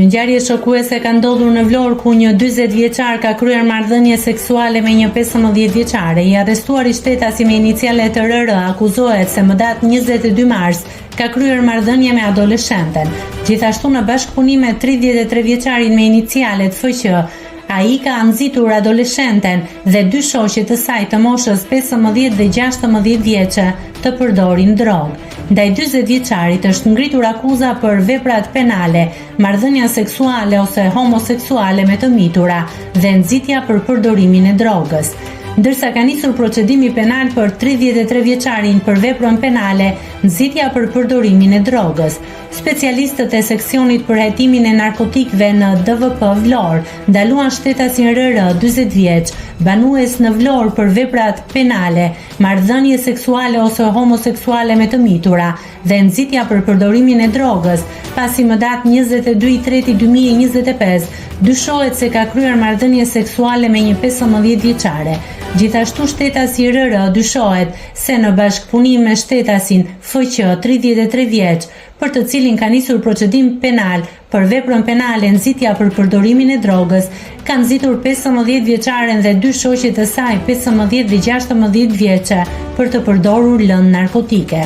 Një ngjarje shokuese ka ndodhur në Vlorë ku një 40 vjeçar ka kryer marrëdhënie seksuale me një 15 vjeçare. I arrestuari shtetasi me inicialet RR akuzohet se më datë 22 mars ka kryer marrëdhënie me adoleshenten. Gjithashtu në bashkëpunim me 33 vjeçarin me inicialet FQ, ai ka nxitur adoleshenten dhe dy shoqet të saj të moshës 15 dhe 16 vjeçe të përdorin drogë. Ndaj 40 vjeçarit është ngritur akuza për veprat penale, marrëdhënia seksuale ose homoseksuale me të mitura dhe nxitja për përdorimin e drogës. Ndërsa ka nisur procedimi penal për 33 vjeçarin për veprën penale, nxitja për përdorimin e drogës. Specialistët e seksionit për hetimin e narkotikëve në DVP Vlorë ndaluan shtetasin RR 40 vjeç, banues në Vlorë për veprat penale, marrëdhënie seksuale ose homoseksuale me të mitura dhe nxitja për përdorimin e drogës, pasi më datë 22/3/2025 dyshohet se ka kryer marrëdhënie seksuale me një 15 vjeçare. Gjithashtu shtetasi RR dyshohet se në bashkëpunim me shtetasin FQ 33 vjeç, për të cilin ka nisur procedim penal për veprën penale nxitja për përdorimin e drogës, ka nxitur 15 vjeçaren dhe dy shoqet e saj 15 dhe 16 vjeçe për të përdorur lëndë narkotike.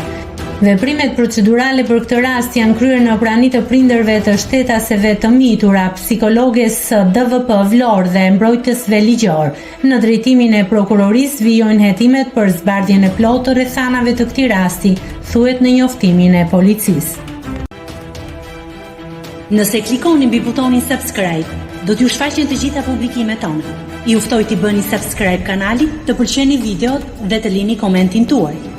Veprimet procedurale për këtë rast janë kryer në prani të prindërve të shtetaseve të mitura, psikologes së DVP Vlorë dhe mbrojtësve ligjor. Në drejtimin e prokurorisë vijojnë hetimet për zbardhjen e plotë të rrethanave të këtij rasti, thuhet në njoftimin e policisë. Nëse klikoni mbi butonin subscribe, do t'ju shfaqen të gjitha publikimet tona. Ju ftoj t'i bëni subscribe kanalit, të pëlqeni videot dhe të lini komentin tuaj.